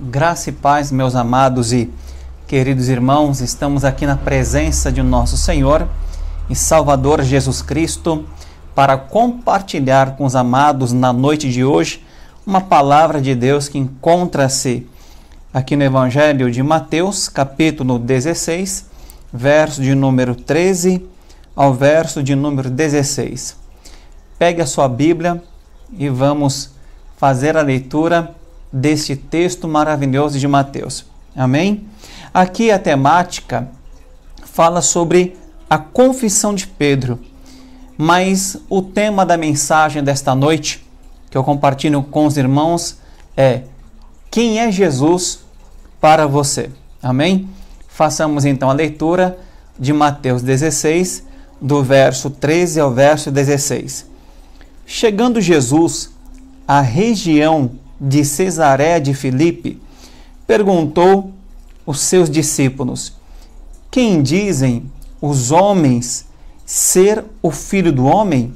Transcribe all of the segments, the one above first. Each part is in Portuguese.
Graça e paz, meus amados e queridos irmãos, estamos aqui na presença de nosso Senhor e Salvador Jesus Cristo para compartilhar com os amados na noite de hoje uma palavra de Deus que encontra-se aqui no Evangelho de Mateus, capítulo 16, verso de número 13 ao verso de número 16. Pegue a sua Bíblia e vamos fazer a leitura deste texto maravilhoso de Mateus. Amém? Aqui a temática fala sobre a confissão de Pedro, mas o tema da mensagem desta noite, que eu compartilho com os irmãos, é: quem é Jesus para você? Amém? Façamos então a leitura de Mateus 16, do verso 13 ao verso 16. Chegando Jesus à região de Cesareia de Filipe, perguntou os seus discípulos: quem dizem os homens ser o Filho do Homem?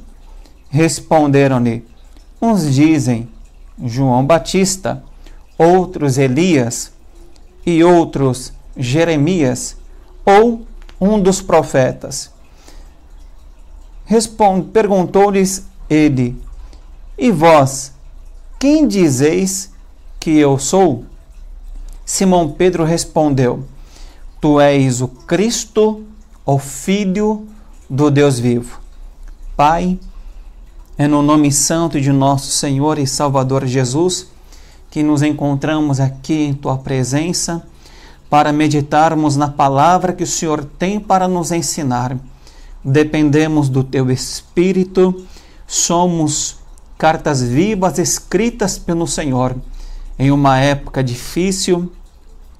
Responderam-lhe: uns dizem João Batista, outros Elias, e outros Jeremias, ou um dos profetas. Perguntou-lhes ele: e vós, quem dizeis que eu sou? Simão Pedro respondeu: tu és o Cristo, o Filho do Deus vivo. Pai, é no nome santo de nosso Senhor e Salvador Jesus que nos encontramos aqui em tua presença para meditarmos na palavra que o Senhor tem para nos ensinar. Dependemos do teu Espírito, somos cartas vivas escritas pelo Senhor em uma época difícil,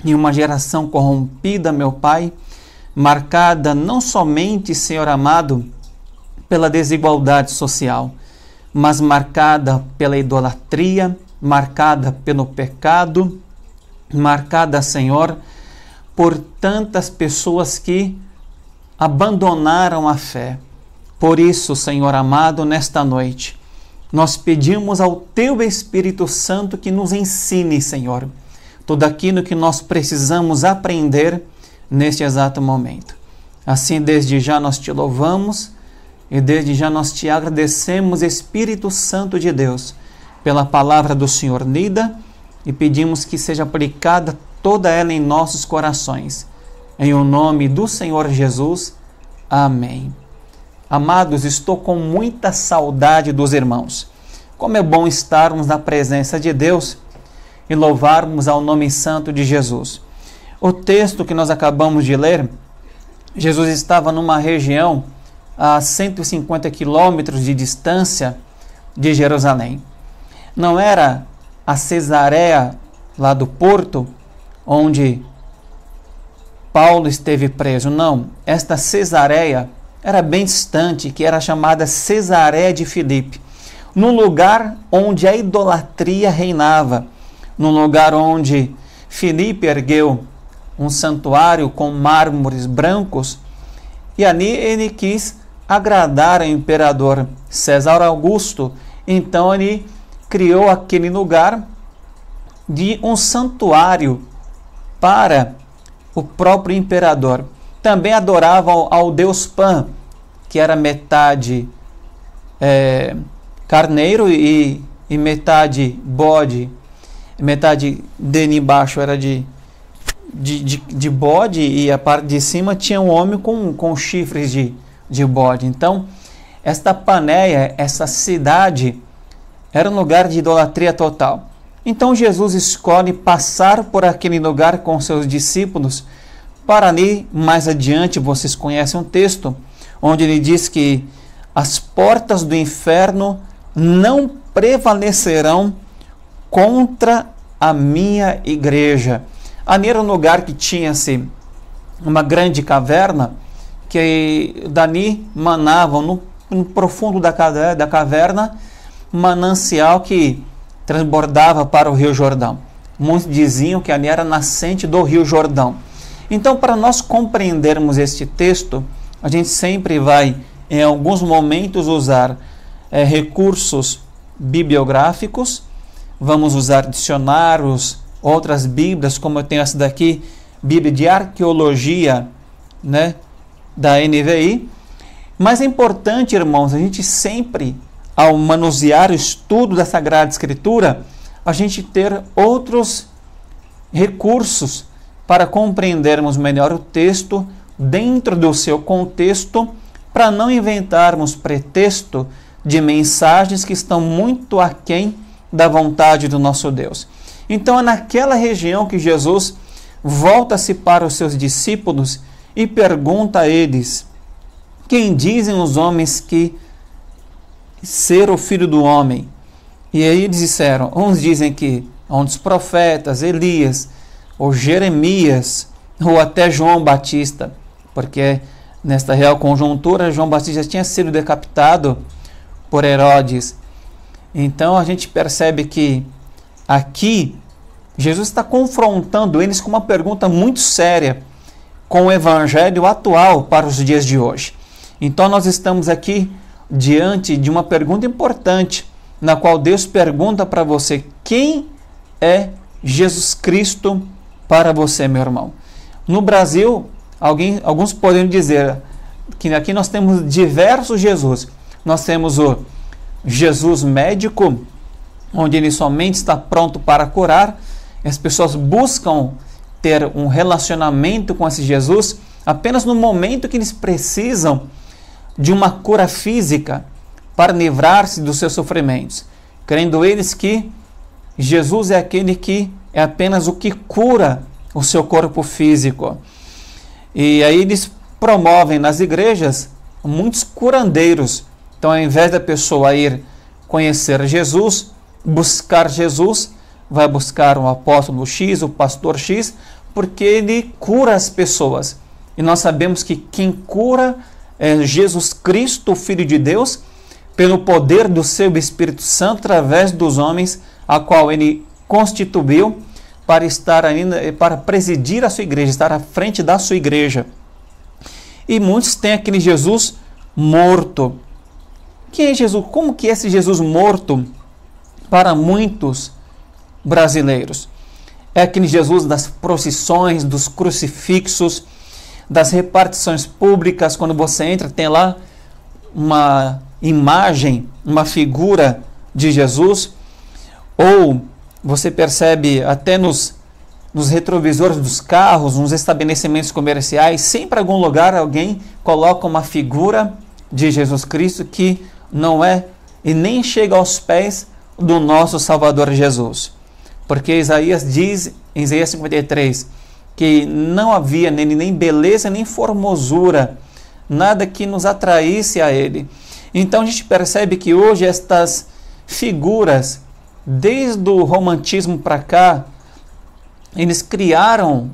em uma geração corrompida, meu Pai, marcada não somente, Senhor amado, pela desigualdade social, mas marcada pela idolatria, marcada pelo pecado, marcada, Senhor, por tantas pessoas que abandonaram a fé. Por isso, Senhor amado, nesta noite, nós pedimos ao Teu Espírito Santo que nos ensine, Senhor, tudo aquilo que nós precisamos aprender neste exato momento. Assim, desde já nós Te louvamos e desde já nós Te agradecemos, Espírito Santo de Deus, pela palavra do Senhor lida e pedimos que seja aplicada toda ela em nossos corações. Em o nome do Senhor Jesus. Amém. Amados, estou com muita saudade dos irmãos. Como é bom estarmos na presença de Deus e louvarmos ao nome santo de Jesus. O texto que nós acabamos de ler, Jesus estava numa região a 150 quilômetros de distância de Jerusalém. Não era a Cesareia, lá do porto, onde Paulo esteve preso. Não, esta Cesareia era bem distante, que era chamada Cesareia de Filipe, num lugar onde a idolatria reinava, num lugar onde Filipe ergueu um santuário com mármores brancos, e ali ele quis agradar ao imperador César Augusto. Então ele criou aquele lugar de um santuário para o próprio imperador. Também adoravam ao deus Pan, que era metade carneiro e metade bode. Metade dele embaixo era de bode e a parte de cima tinha um homem com chifres de bode. Então, esta Paneia, essa cidade, era um lugar de idolatria total. Então, Jesus escolhe passar por aquele lugar com seus discípulos para ali, mais adiante, vocês conhecem um texto, onde ele diz que as portas do inferno não prevalecerão contra a minha igreja. Ali era um lugar que tinha-se uma grande caverna, que dali manavam no profundo da caverna, manancial que transbordava para o Rio Jordão. Muitos diziam que ali era a nascente do Rio Jordão. Então, para nós compreendermos este texto, a gente sempre vai, em alguns momentos, usar recursos bibliográficos, vamos usar dicionários outras Bíblias, como eu tenho essa daqui, Bíblia de Arqueologia, né, da NVI. Mas é importante, irmãos, a gente sempre, ao manusear o estudo da Sagrada Escritura, a gente ter outros recursos para compreendermos melhor o texto dentro do seu contexto, para não inventarmos pretexto de mensagens que estão muito aquém da vontade do nosso Deus. Então é naquela região que Jesus volta-se para os seus discípulos e pergunta a eles: quem dizem os homens que ser o Filho do Homem? E aí eles disseram, uns dizem que é um dos profetas, Elias, ou Jeremias, ou até João Batista, porque nesta real conjuntura João Batista já tinha sido decapitado por Herodes. Então a gente percebe que aqui Jesus está confrontando eles com uma pergunta muito séria com o evangelho atual para os dias de hoje. Então nós estamos aqui diante de uma pergunta importante, na qual Deus pergunta para você: quem é Jesus Cristo para você, meu irmão? No Brasil, alguns podem dizer que aqui nós temos diversos Jesus. Nós temos o Jesus médico, onde ele somente está pronto para curar. As pessoas buscam ter um relacionamento com esse Jesus apenas no momento que eles precisam de uma cura física para livrar-se dos seus sofrimentos, crendo eles que Jesus é aquele que é apenas o que cura o seu corpo físico. E aí eles promovem nas igrejas muitos curandeiros. Então, ao invés da pessoa ir conhecer Jesus, buscar Jesus, vai buscar o apóstolo X, o pastor X, porque ele cura as pessoas. E nós sabemos que quem cura é Jesus Cristo, o Filho de Deus, pelo poder do seu Espírito Santo, através dos homens, a qual ele constituiu para estar ainda, para presidir a sua igreja, estar à frente da sua igreja. E muitos têm aquele Jesus morto. Quem é Jesus? Como que é esse Jesus morto para muitos brasileiros? É aquele Jesus das procissões, dos crucifixos, das repartições públicas. Quando você entra, tem lá uma imagem, uma figura de Jesus. Ou você percebe até nos retrovisores dos carros, nos estabelecimentos comerciais, sempre em algum lugar alguém coloca uma figura de Jesus Cristo que não é e nem chega aos pés do nosso Salvador Jesus. Porque Isaías diz, em Isaías 53, que não havia nele nem beleza, nem formosura, nada que nos atraísse a ele. Então a gente percebe que hoje estas figuras, desde o romantismo para cá, eles criaram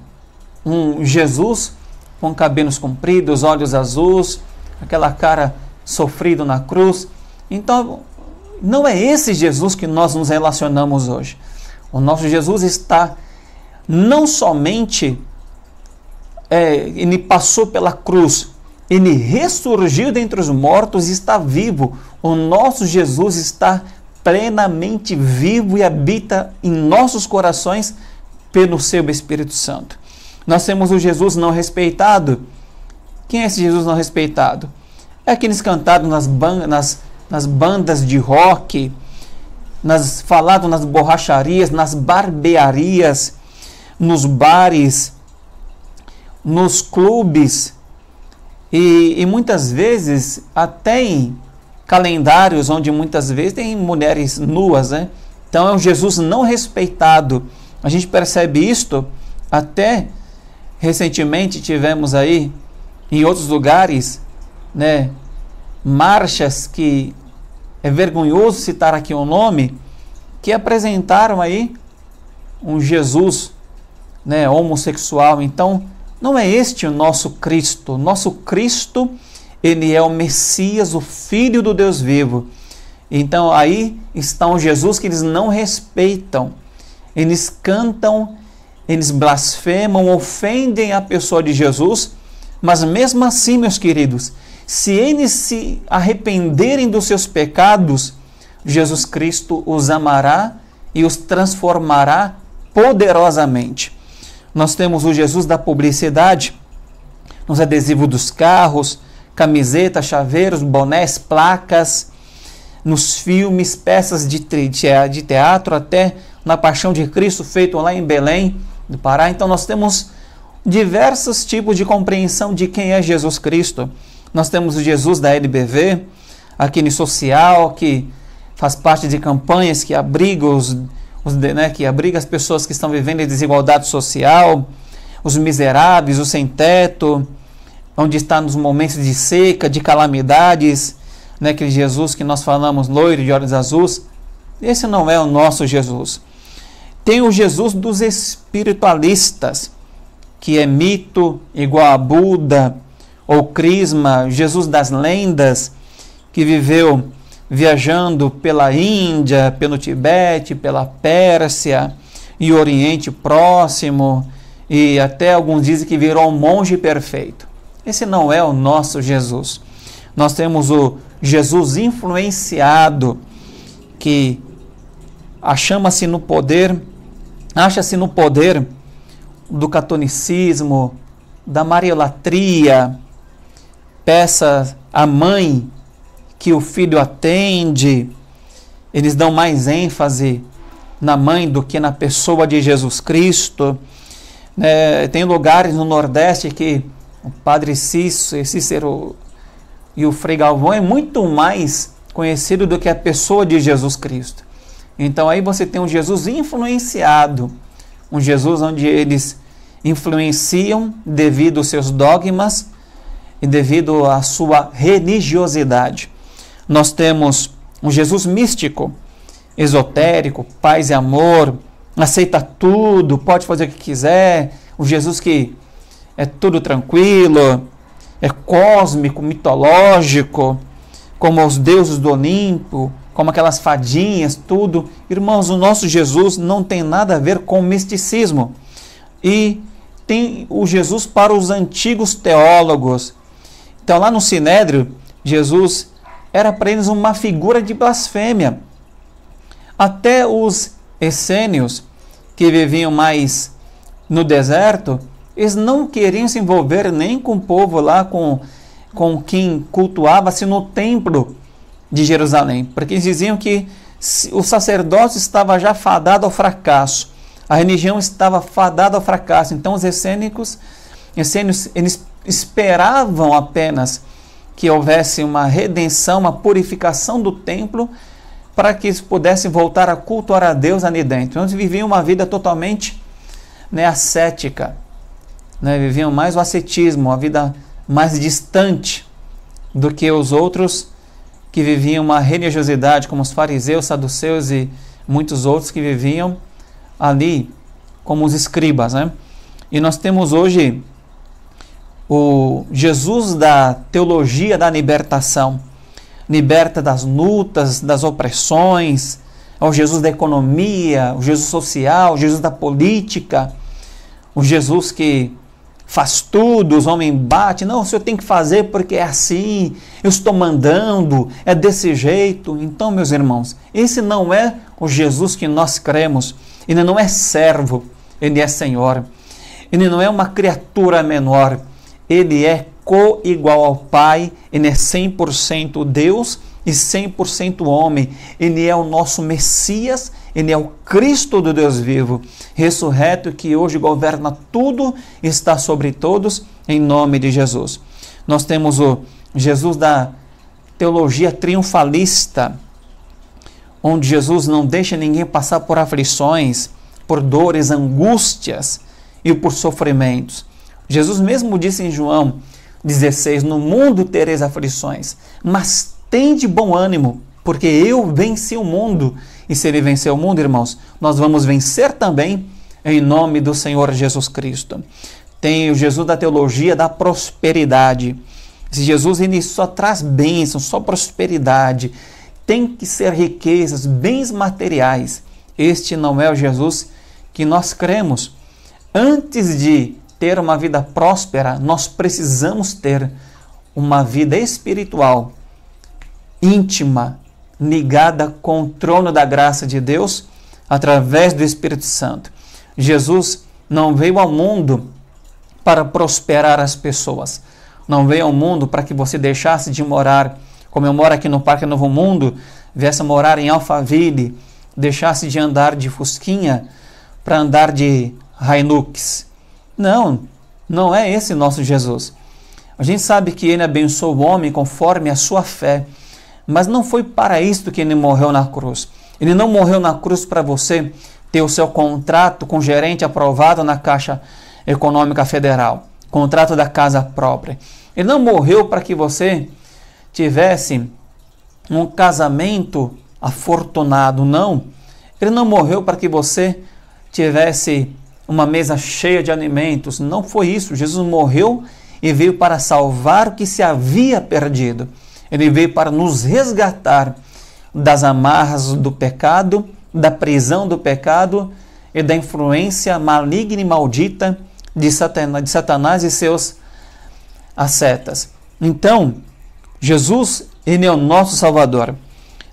um Jesus com cabelos compridos, olhos azuis, aquela cara sofrido na cruz. Então, não é esse Jesus que nós nos relacionamos hoje. O nosso Jesus está não somente, ele passou pela cruz, ele ressurgiu dentre os mortos e está vivo. O nosso Jesus está plenamente vivo e habita em nossos corações pelo seu Espírito Santo. Nós temos o Jesus não respeitado. Quem é esse Jesus não respeitado? É aqueles cantados nas bandas de rock, falado nas borracharias, nas barbearias, nos bares, nos clubes e muitas vezes até em calendários onde muitas vezes tem mulheres nuas, né? Então é um Jesus não respeitado. A gente percebe isto até recentemente tivemos aí em outros lugares, né, marchas que é vergonhoso citar aqui o nome, que apresentaram aí um Jesus, né, homossexual. Então, não é este o nosso Cristo. Nosso Cristo, ele é o Messias, o Filho do Deus vivo. Então, aí está um Jesus que eles não respeitam. Eles cantam, eles blasfemam, ofendem a pessoa de Jesus, mas mesmo assim, meus queridos, se eles se arrependerem dos seus pecados, Jesus Cristo os amará e os transformará poderosamente. Nós temos o Jesus da publicidade, nos adesivos dos carros, camisetas, chaveiros, bonés, placas, nos filmes, peças de teatro, até na Paixão de Cristo, feito lá em Belém do Pará. Então nós temos diversos tipos de compreensão de quem é Jesus Cristo. Nós temos o Jesus da LBV, aquele social, que faz parte de campanhas que abriga que abriga as pessoas que estão vivendo em desigualdade social, os miseráveis, os sem-teto, onde está nos momentos de seca, de calamidades, aquele Jesus que nós falamos, loiro de olhos azuis. Esse não é o nosso Jesus. Tem o Jesus dos espiritualistas, que é mito, igual a Buda ou Crisma, Jesus das lendas, que viveu viajando pela Índia, pelo Tibete, pela Pérsia e Oriente Próximo, e até alguns dizem que virou um monge perfeito. Esse não é o nosso Jesus. Nós temos o Jesus influenciado, que acha-se no poder do catolicismo, da mariolatria, peça a mãe que o filho atende. Eles dão mais ênfase na mãe do que na pessoa de Jesus Cristo. Tem lugares no Nordeste que o Padre Cícero e o Frei Galvão é muito mais conhecido do que a pessoa de Jesus Cristo. Então aí você tem um Jesus influenciado, um Jesus onde eles influenciam devido aos seus dogmas e devido à sua religiosidade. Nós temos um Jesus místico, esotérico, paz e amor, aceita tudo, pode fazer o que quiser, o Jesus que é tudo tranquilo, é cósmico, mitológico, como os deuses do Olimpo, como aquelas fadinhas, tudo. Irmãos, o nosso Jesus não tem nada a ver com misticismo. E tem o Jesus para os antigos teólogos. Então, lá no Sinédrio, Jesus era para eles uma figura de blasfêmia. Até os essênios, que viviam mais no deserto, eles não queriam se envolver nem com o povo lá, com quem cultuava-se no templo de Jerusalém, porque eles diziam que o sacerdócio estava já fadado ao fracasso, a religião estava fadada ao fracasso. Então os essênios eles esperavam apenas que houvesse uma redenção, uma purificação do templo, para que eles pudessem voltar a cultuar a Deus ali dentro. Então eles viviam uma vida totalmente ascética, viviam mais o ascetismo, uma vida mais distante do que os outros que viviam uma religiosidade, como os fariseus, saduceus e muitos outros que viviam ali como os escribas. E nós temos hoje o Jesus da teologia da libertação, liberta das lutas, das opressões, é o Jesus da economia, o Jesus social, o Jesus da política, o Jesus que faz tudo, os homens batem, não, o senhor tem que fazer porque é assim, eu estou mandando, é desse jeito. Então, meus irmãos, esse não é o Jesus que nós cremos. Ele não é servo, ele é Senhor. Ele não é uma criatura menor, ele é co-igual ao Pai, ele é 100% Deus e 100% homem. Ele é o nosso Messias, ele é o Cristo do Deus vivo, ressurreto, que hoje governa tudo, está sobre todos, em nome de Jesus. Nós temos o Jesus da teologia triunfalista, onde Jesus não deixa ninguém passar por aflições, por dores, angústias e por sofrimentos. Jesus mesmo disse em João 16, no mundo tereis aflições, mas tende bom ânimo, porque eu venci o mundo. E se ele vencer o mundo, irmãos, nós vamos vencer também em nome do Senhor Jesus Cristo. Tem o Jesus da teologia da prosperidade. Esse Jesus, ele só traz bênçãos, só prosperidade. Tem que ser riquezas, bens materiais. Este não é o Jesus que nós cremos. Antes de ter uma vida próspera, nós precisamos ter uma vida espiritual, íntima, ligada com o trono da graça de Deus, através do Espírito Santo. Jesus não veio ao mundo para prosperar as pessoas. Não veio ao mundo para que você deixasse de morar, como eu moro aqui no Parque Novo Mundo, viesse a morar em Alphaville, deixasse de andar de Fusquinha para andar de Hilux. Não, não é esse nosso Jesus. A gente sabe que ele abençoou o homem conforme a sua fé, mas não foi para isso que ele morreu na cruz. Ele não morreu na cruz para você ter o seu contrato com o gerente aprovado na Caixa Econômica Federal, contrato da casa própria. Ele não morreu para que você tivesse um casamento afortunado, não. Ele não morreu para que você tivesse uma mesa cheia de alimentos. Não foi isso. Jesus morreu e veio para salvar o que se havia perdido. Ele veio para nos resgatar das amarras do pecado, da prisão do pecado e da influência maligna e maldita de Satanás e seus ascetas. Então, Jesus, ele é o nosso Salvador.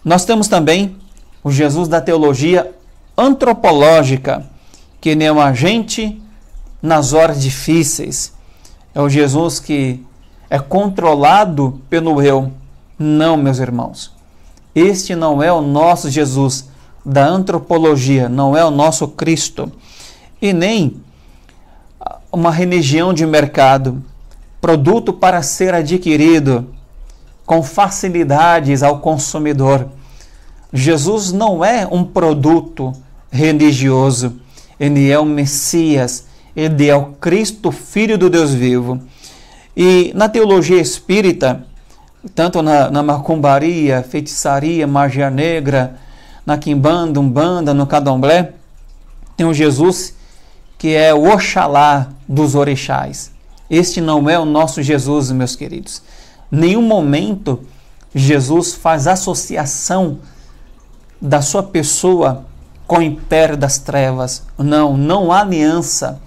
Nós temos também o Jesus da teologia antropológica, que ele é um agente nas horas difíceis. É o Jesus que é controlado pelo eu. Não, meus irmãos. Este não é o nosso Jesus da antropologia, não é o nosso Cristo. E nem uma religião de mercado, produto para ser adquirido com facilidades ao consumidor. Jesus não é um produto religioso, ele é o Messias, ele é o Cristo, Filho do Deus vivo. E na teologia espírita, tanto na macumbaria, feitiçaria, magia negra, na quimbanda, umbanda, no candomblé, tem um Jesus que é o Oxalá dos orixás. Este não é o nosso Jesus, meus queridos. Em nenhum momento Jesus faz associação da sua pessoa com o império das trevas. Não, não há aliança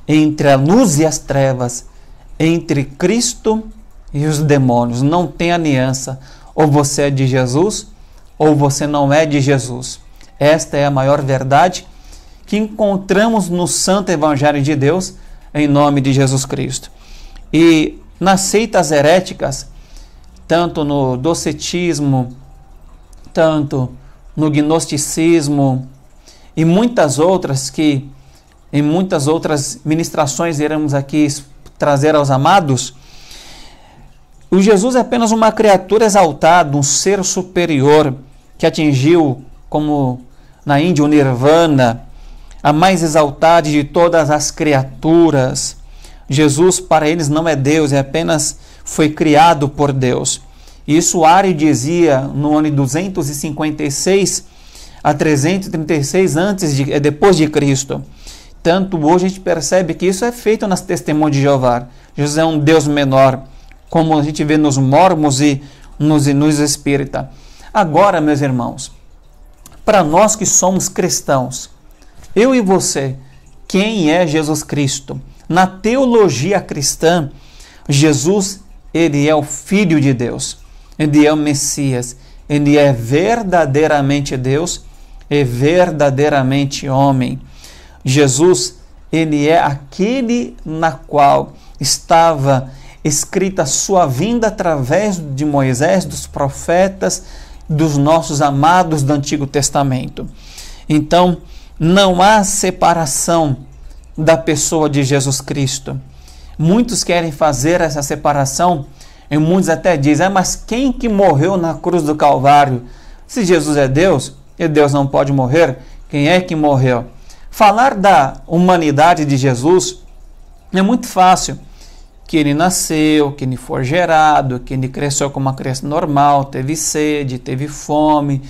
entre a luz e as trevas, entre Cristo e os demônios. Não tem aliança. Ou você é de Jesus, ou você não é de Jesus. Esta é a maior verdade que encontramos no Santo Evangelho de Deus, em nome de Jesus Cristo. E nas seitas heréticas, tanto no docetismo, tanto no gnosticismo e muitas outras que em muitas outras ministrações iremos aqui trazer aos amados, o Jesus é apenas uma criatura exaltada, um ser superior que atingiu, como na Índia, o Nirvana, a mais exaltada de todas as criaturas. Jesus para eles não é Deus, é apenas foi criado por Deus. Isso Ari dizia no ano 256 a 336 depois de Cristo. Tanto hoje a gente percebe que isso é feito nas testemunhas de Jeová. Jesus é um Deus menor, como a gente vê nos mormons e nos espíritas. Agora, meus irmãos, para nós que somos cristãos, eu e você, quem é Jesus Cristo? Na teologia cristã, Jesus, ele é o Filho de Deus, ele é o Messias, ele é verdadeiramente Deus e verdadeiramente homem. Jesus, ele é aquele na qual estava escrita a sua vinda através de Moisés, dos profetas, dos nossos amados do Antigo Testamento. Então, não há separação da pessoa de Jesus Cristo. Muitos querem fazer essa separação e muitos até dizem, mas quem que morreu na cruz do Calvário? Se Jesus é Deus, e Deus não pode morrer, quem é que morreu? Falar da humanidade de Jesus é muito fácil. Que ele nasceu, que ele foi gerado, que ele cresceu como uma criança normal, teve sede, teve fome,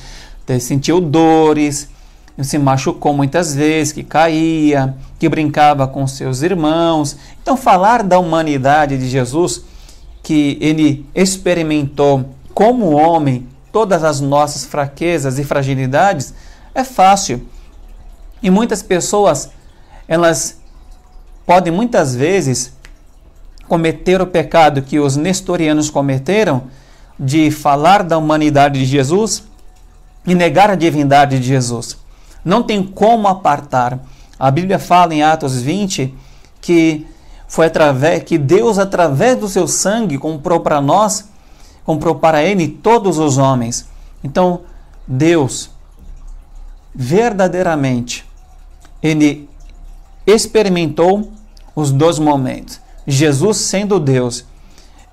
sentiu dores, se machucou muitas vezes, que caía, que brincava com seus irmãos. Então, falar da humanidade de Jesus, que ele experimentou como homem todas as nossas fraquezas e fragilidades, é fácil. E muitas pessoas, elas podem muitas vezes cometer o pecado que os nestorianos cometeram, de falar da humanidade de Jesus e negar a divindade de Jesus. Não tem como apartar A Bíblia fala em Atos 20 que foi que Deus, através do seu sangue, comprou para nós, comprou para ele todos os homens. Então, Deus, verdadeiramente, ele experimentou os dois momentos. Jesus, sendo Deus,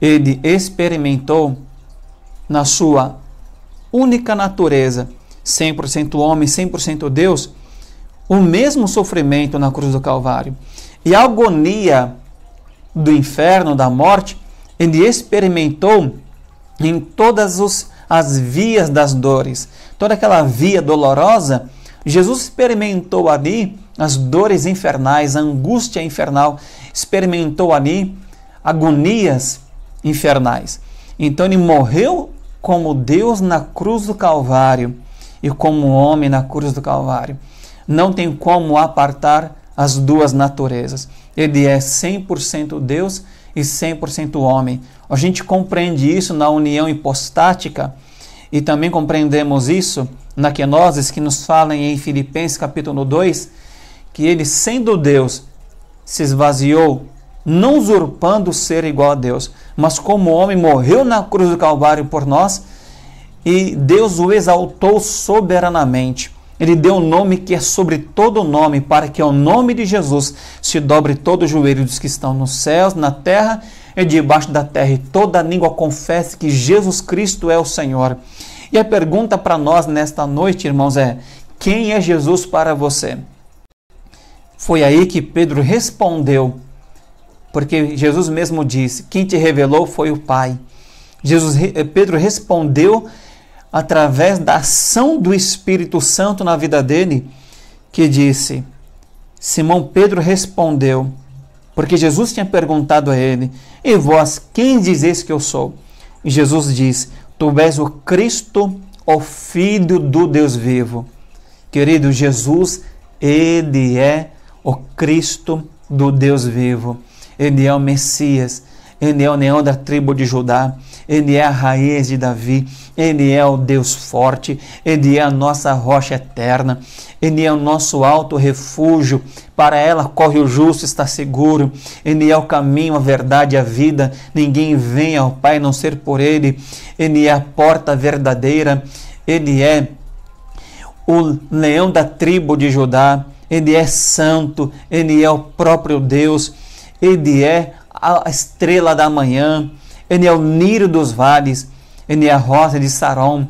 ele experimentou na sua única natureza, 100% homem, 100% Deus, o mesmo sofrimento na cruz do Calvário. E a agonia do inferno, da morte, ele experimentou em todas as vias das dores. Toda aquela via dolorosa, Jesus experimentou ali as dores infernais, a angústia infernal, experimentou ali agonias infernais. Então ele morreu como Deus na cruz do Calvário e como homem na cruz do Calvário. Não tem como apartar as duas naturezas. Ele é 100% Deus e 100% homem. A gente compreende isso na união hipostática e também compreendemos isso na kenosis, que nos fala em Filipenses capítulo 2, que ele, sendo Deus, se esvaziou, não usurpando ser igual a Deus, mas como homem morreu na cruz do Calvário por nós, e Deus o exaltou soberanamente. Ele deu um nome que é sobre todo nome, para que ao nome de Jesus se dobre todo o joelho dos que estão nos céus, na terra e debaixo da terra, e toda língua confesse que Jesus Cristo é o Senhor. E a pergunta para nós nesta noite, irmãos, é: quem é Jesus para você? Foi aí que Pedro respondeu, porque Jesus mesmo disse: quem te revelou foi o Pai. Pedro respondeu através da ação do Espírito Santo na vida dele, que disse, Simão Pedro respondeu, porque Jesus tinha perguntado a ele: e vós, quem dizeis que eu sou? E Jesus disse: tu és o Cristo, o Filho do Deus vivo. Querido, Jesus, ele é o Cristo do Deus vivo. Ele é o Messias, ele é o leão da tribo de Judá, ele é a raiz de Davi, ele é o Deus forte, ele é a nossa rocha eterna, ele é o nosso alto refúgio, para ela corre o justo, está seguro, ele é o caminho, a verdade e a vida, ninguém vem ao Pai a não ser por ele, ele é a porta verdadeira, ele é o leão da tribo de Judá, ele é santo, ele é o próprio Deus, ele é a estrela da manhã, ele é o lírio dos vales, ele é a rosa de Saron,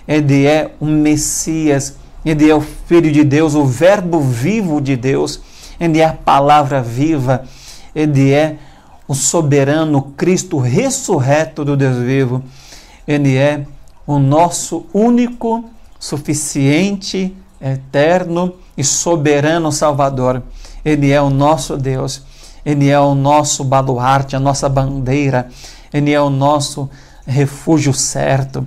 ele é o Messias, ele é o Filho de Deus, o Verbo vivo de Deus, ele é a palavra viva, ele é o soberano Cristo ressurreto do Deus vivo, ele é o nosso único, suficiente, eterno e soberano Salvador. Ele é o nosso Deus, ele é o nosso baluarte, a nossa bandeira, ele é o nosso refúgio certo,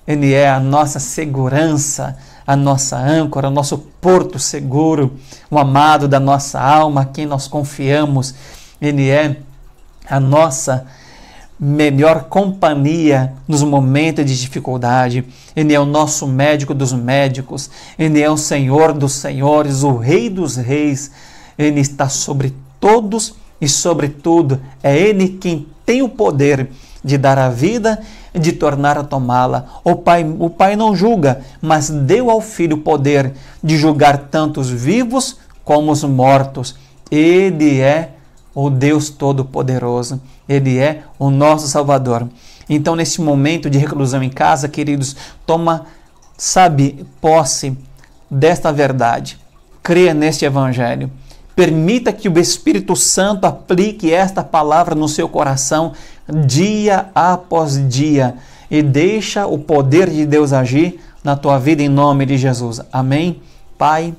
ele é a nossa segurança, a nossa âncora, o nosso porto seguro, o amado da nossa alma, a quem nós confiamos. Ele é a nossa melhor companhia nos momentos de dificuldade. Ele é o nosso médico dos médicos, ele é o Senhor dos senhores, o Rei dos reis. Ele está sobre todos e sobre tudo. É ele quem tem o poder de dar a vida e de tornar a tomá-la. O Pai não julga, mas deu ao Filho o poder de julgar tanto os vivos como os mortos. Ele é o Deus Todo-Poderoso. Ele é o nosso Salvador. Então, nesse momento de reclusão em casa, queridos, toma, posse desta verdade. Creia neste Evangelho. Permita que o Espírito Santo aplique esta palavra no seu coração dia após dia e deixa o poder de Deus agir na tua vida em nome de Jesus. Amém? Pai,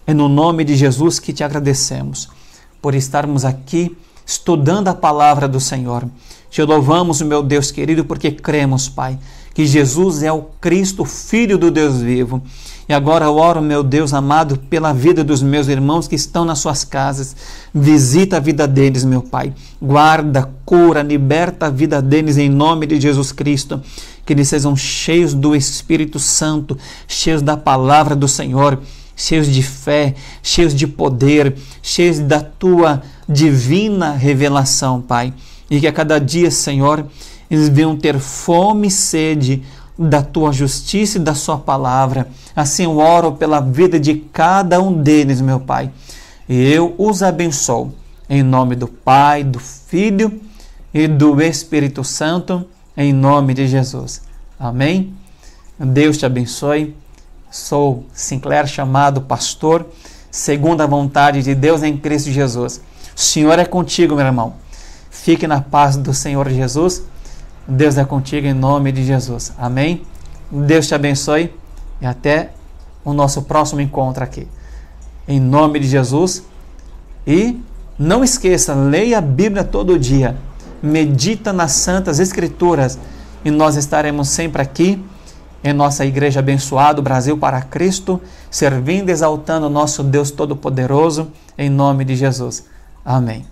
é no nome de Jesus que te agradecemos por estarmos aqui estudando a palavra do Senhor. Te louvamos, meu Deus querido, porque cremos, Pai, que Jesus é o Cristo, Filho do Deus vivo. E agora eu oro, meu Deus amado, pela vida dos meus irmãos que estão nas suas casas. Visita a vida deles, meu Pai. Guarda, cura, liberta a vida deles em nome de Jesus Cristo. Que eles sejam cheios do Espírito Santo, cheios da palavra do Senhor. cheios de fé, cheios de poder, cheios da tua divina revelação, Pai. E que a cada dia, Senhor, eles venham ter fome e sede da tua justiça e da sua palavra. Assim eu oro pela vida de cada um deles, meu Pai. E eu os abençoo. Em nome do Pai, do Filho e do Espírito Santo, em nome de Jesus. Amém? Deus te abençoe. Sou Sinclair, chamado pastor, segundo a vontade de Deus em Cristo Jesus. O Senhor é contigo, meu irmão. Fique na paz do Senhor Jesus. Deus é contigo em nome de Jesus. Amém? Deus te abençoe e até o nosso próximo encontro aqui. Em nome de Jesus. E não esqueça, leia a Bíblia todo dia. Medita nas Santas Escrituras. E nós estaremos sempre aqui em nossa igreja abençoada, Brasil para Cristo, servindo e exaltando o nosso Deus Todo-Poderoso, em nome de Jesus. Amém.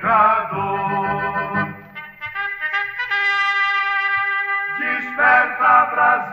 Pecador, desperta, Brasil.